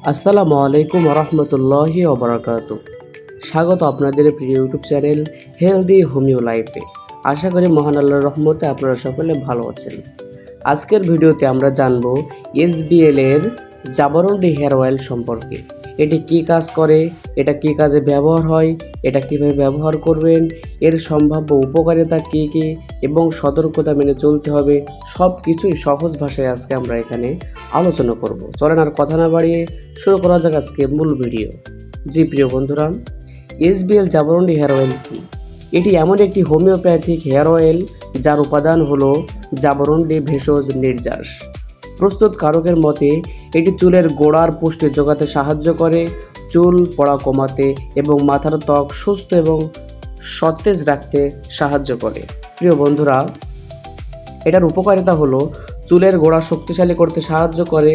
আসসালামু আলাইকুম রহমতুল্লাহি ওবরাকাতু। স্বাগত আপনাদের প্রিয় ইউটিউব চ্যানেল হেলদি হোমিও লাইফে। আশা করি মহান আল্লাহর রহমতে আপনারা সকলে ভালো আছেন। আজকের ভিডিওতে আমরা জানব এসবিএল এর জাবরন্ডি হেয়ার অয়েল সম্পর্কে। এটি কি কাজ করে, এটা কি কাজে ব্যবহার হয়, এটা কিভাবে ব্যবহার করবেন, এর সম্ভাব্য উপকারিতা কী কী এবং সতর্কতা মেনে চলতে হবে, সব কিছুই সহজ ভাষায় আজকে আমরা এখানে আলোচনা করব। চলেন আর কথা না বাড়িয়ে শুরু করা যাক আজকে মূল ভিডিও। জি প্রিয় বন্ধুরা, এসবিএল জাবরন্ডি হেয়ার অয়েল কি? এটি এমন একটি হোমিওপ্যাথিক হেয়ার অয়েল যার উপাদান হলো জাবরন্ডি ভেষজ নির্যাস। প্রস্তুতকারকের মতে এটি চুলের গোড়ার পুষ্টি যোগাতে সাহায্য করে, চুল পড়া কমাতে এবং মাথার ত্বক সুস্থ এবং সতেজ রাখতে সাহায্য করে। প্রিয় বন্ধুরা, এটার উপকারিতা হলো চুলের গোড়া শক্তিশালী করতে সাহায্য করে,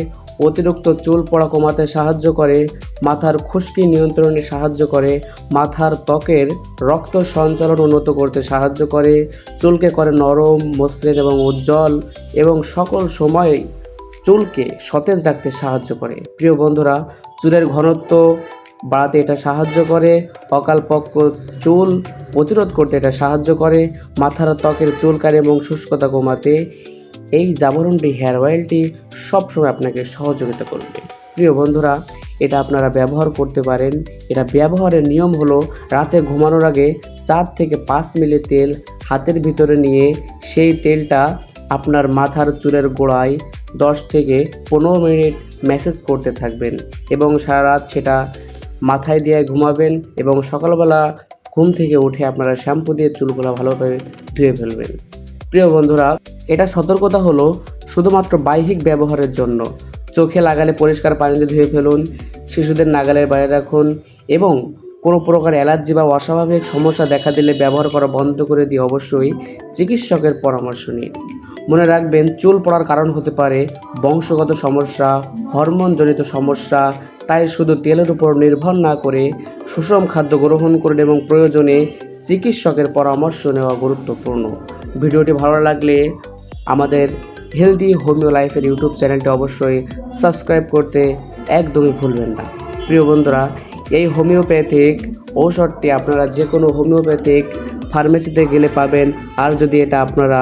অতিরিক্ত চুল পড়া কমাতে সাহায্য করে, মাথার খুশকি নিয়ন্ত্রণে সাহায্য করে, মাথার ত্বকের রক্ত সঞ্চালন উন্নত করতে সাহায্য করে, চুলকে করে নরম, মসৃণ এবং উজ্জ্বল এবং সকল সময় চুলকে সতেজ রাখতে সাহায্য করে। প্রিয় বন্ধুরা, চুলের ঘনত্ব বাড়াতে এটা সাহায্য করে, অকালপক্ক চুল প্রতিরোধ করতে এটা সাহায্য করে, মাথার ত্বকের চুলকানি এবং শুষ্কতা কমাতে এই জাবরন্ডি হেয়ার অয়েলটি সবসময় আপনাকে সহযোগিতা করবে। প্রিয় বন্ধুরা, এটা আপনারা ব্যবহার করতে পারেন। এটা ব্যবহারের নিয়ম হলো রাতে ঘুমানোর আগে 4 থেকে 5 মিলি তেল হাতের ভিতরে নিয়ে সেই তেলটা আপনার মাথার চুলের গোড়ায় 10 থেকে 15 মিনিট ম্যাসেজ করতে থাকবেন এবং সারা রাত সেটা মাথায় দিয়ে ঘুমাবেন এবং সকালবেলা ঘুম থেকে উঠে আপনারা শ্যাম্পু দিয়ে চুলগুলো ভালোভাবে ধুয়ে ফেলবেন। প্রিয় বন্ধুরা, এটা সতর্কতা হলো শুধুমাত্র বাহ্যিক ব্যবহারের জন্য। চোখে লাগালে পরিষ্কার পানিতে ধুয়ে ফেলুন, শিশুদের নাগালের বাইরে রাখুন এবং কোনো প্রকার অ্যালার্জি বা অস্বাভাবিক সমস্যা দেখা দিলে ব্যবহার করা বন্ধ করে দিয়ে অবশ্যই চিকিৎসকের পরামর্শ নিন। মনে রাখবেন, চুল পড়ার কারণ হতে পারে বংশগত সমস্যা, হরমোনজনিত সমস্যা। তাই শুধু তেলের উপর নির্ভর না করে সুষম খাদ্য গ্রহণ করুন এবং প্রয়োজনে চিকিৎসকের পরামর্শ নেওয়া গুরুত্বপূর্ণ। ভিডিওটি ভালো লাগলে আমাদের হেলদি হোমিও লাইফের ইউটিউব চ্যানেলটি অবশ্যই সাবস্ক্রাইব করতে একদমই ভুলবেন না। প্রিয় বন্ধুরা, এই হোমিওপ্যাথিক ঔষধটি আপনারা যে কোনো হোমিওপ্যাথিক ফার্মেসিতে গেলে পাবেন। আর যদি এটা আপনারা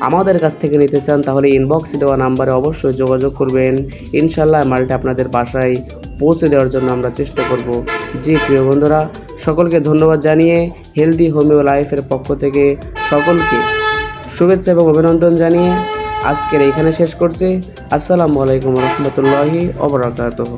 আমাদের কাছ থেকে নিতে চান তাহলে ইনবক্সে দেওয়া নাম্বারে অবশ্যই যোগাযোগ করবেন। ইনশাল্লাহ মালটা আপনাদের বাসায় পৌঁছে দেওয়ার জন্য আমরা চেষ্টা করব। জি প্রিয় বন্ধুরা, সকলকে ধন্যবাদ জানিয়ে হেলদি হোমিও লাইফের পক্ষ থেকে সকলকে শুভেচ্ছা এবং অভিনন্দন জানিয়ে আজকের এইখানে শেষ করছি। আসসালামু আলাইকুম রহমতুল্লাহি ওয়া বারাকাতুহু।